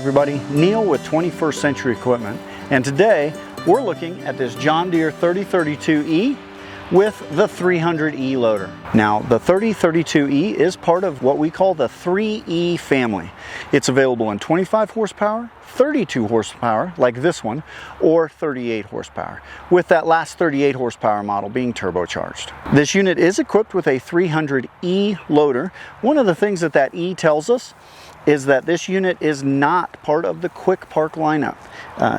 everybody, Neil with 21st Century Equipment, and today we're looking at this John Deere 3032E with the 300E loader. Now the 3032E is part of what we call the 3E family. It's available in 25 horsepower, 32 horsepower like this one, or 38 horsepower, with that last 38 horsepower model being turbocharged. This unit is equipped with a 300E loader. One of the things that E tells us is that this unit is not part of the quick park lineup.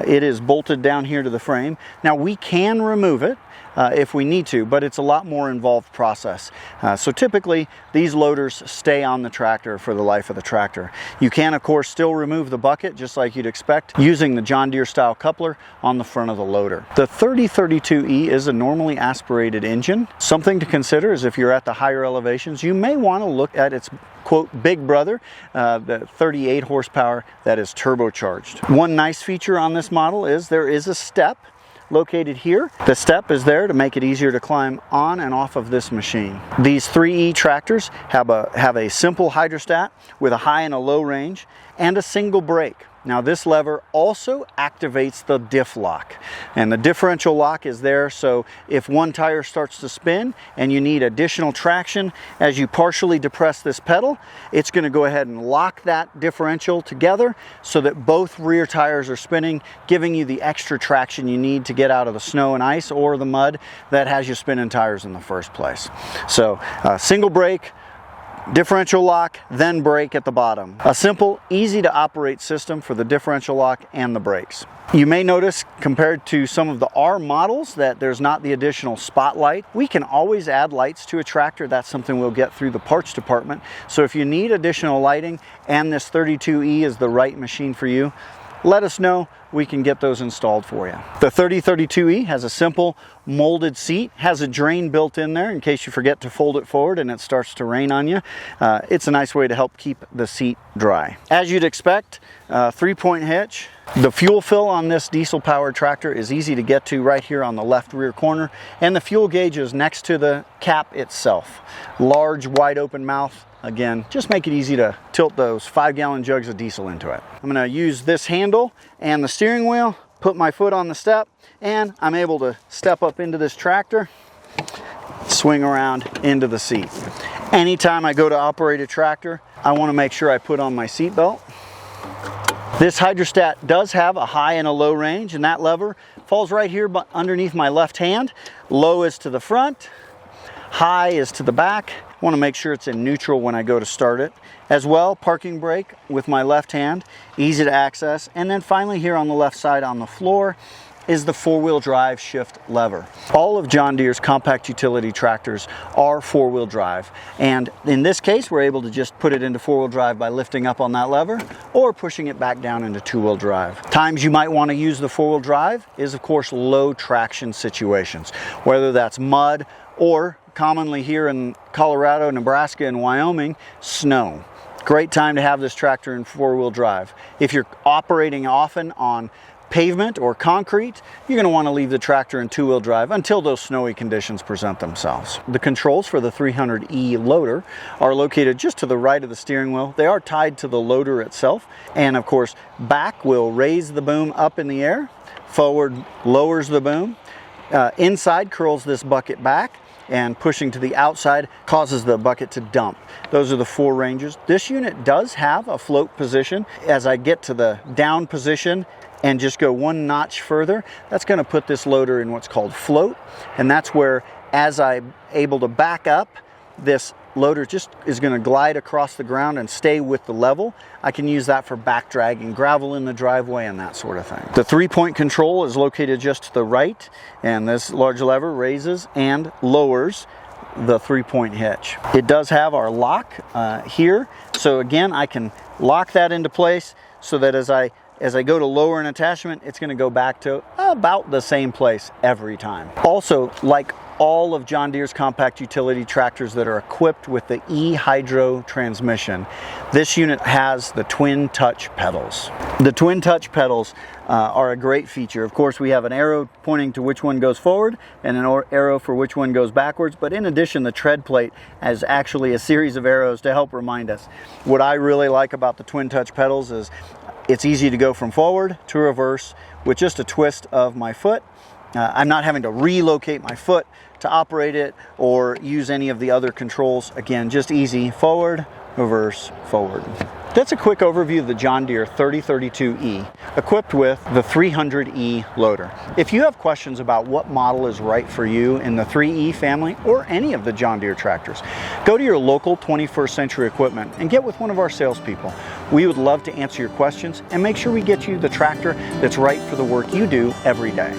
It is bolted down here to the frame. Now we can remove it if we need to, but it's a lot more involved process. So typically these loaders stay on the tractor for the life of the tractor. You can of course still remove the bucket just like you'd expect using the John Deere style coupler on the front of the loader. The 3032E is a normally aspirated engine. Something to consider is if you're at the higher elevations, you may want to look at its quote big brother, the 38 horsepower that is turbocharged. One nice feature on this model is there is a step located here. The step is there to make it easier to climb on and off of this machine. These 3E tractors have a simple hydrostat with a high and a low range and a single brake. Now this lever also activates the diff lock, and the differential lock is there, so if one tire starts to spin and you need additional traction as you partially depress this pedal, it's going to go ahead and lock that differential together so that both rear tires are spinning, giving you the extra traction you need to get out of the snow and ice or the mud that has you spinning tires in the first place. So single brake, differential lock, then brake at the bottom. A simple, easy to operate system for the differential lock and the brakes. You may notice compared to some of the R models that there's not the additional spotlight. We can always add lights to a tractor. That's something we'll get through the parts department. So if you need additional lighting and this 32E is the right machine for you, let us know. We can get those installed for you. The 3032E has a simple molded seat, has a drain built in there in case you forget to fold it forward and it starts to rain on you. It's a nice way to help keep the seat dry. As you'd expect, 3-point hitch. The fuel fill on this diesel powered tractor is easy to get to right here on the left rear corner, and the fuel gauge is next to the cap itself. Large wide open mouth. Again, just make it easy to tilt those 5-gallon jugs of diesel into it. I'm going to use this handle and the steering wheel, put my foot on the step, and I'm able to step up into this tractor, swing around into the seat. Anytime I go to operate a tractor, I want to make sure I put on my seat belt. This hydrostat does have a high and a low range, and that lever falls right here underneath my left hand. Low is to the front, high is to the back. I want to make sure it's in neutral when I go to start it. As well, parking brake with my left hand, easy to access. And then finally here on the left side on the floor is the 4-wheel drive shift lever. All of John Deere's compact utility tractors are 4-wheel drive. And in this case, we're able to just put it into 4-wheel drive by lifting up on that lever or pushing it back down into 2-wheel drive. Times you might want to use the 4-wheel drive is of course low traction situations, whether that's mud or commonly here in Colorado, Nebraska, and Wyoming, snow. Great time to have this tractor in 4-wheel drive. If you're operating often on pavement or concrete, you're going to want to leave the tractor in 2-wheel drive until those snowy conditions present themselves. The controls for the 300E loader are located just to the right of the steering wheel. They are tied to the loader itself, and of course back will raise the boom up in the air, forward lowers the boom, inside curls this bucket back, and pushing to the outside causes the bucket to dump. Those are the 4 ranges. This unit does have a float position. As I get to the down position and just go 1 notch further, that's going to put this loader in what's called float, and that's where as I'm able to back up, this loader just is going to glide across the ground and stay with the level. I can use that for back dragging gravel in the driveway and that sort of thing. The 3-point control is located just to the right, and this large lever raises and lowers the 3-point hitch. It does have our lock here, so again I can lock that into place so that as I go to lower an attachment, it's going to go back to about the same place every time. Also, like all of John Deere's compact utility tractors that are equipped with the e-hydro transmission, this unit has the twin touch pedals. The twin touch pedals are a great feature. Of course, we have an arrow pointing to which one goes forward and an arrow for which one goes backwards, but in addition, the tread plate has actually a series of arrows to help remind us. What I really like about the twin touch pedals is It's easy to go from forward to reverse with just a twist of my foot. I'm not having to relocate my foot to operate it or use any of the other controls. Again, just easy, forward, reverse, forward. That's a quick overview of the John Deere 3032E, equipped with the 300E loader. If you have questions about what model is right for you in the 3E family or any of the John Deere tractors, go to your local 21st Century Equipment and get with one of our salespeople. We would love to answer your questions and make sure we get you the tractor that's right for the work you do every day.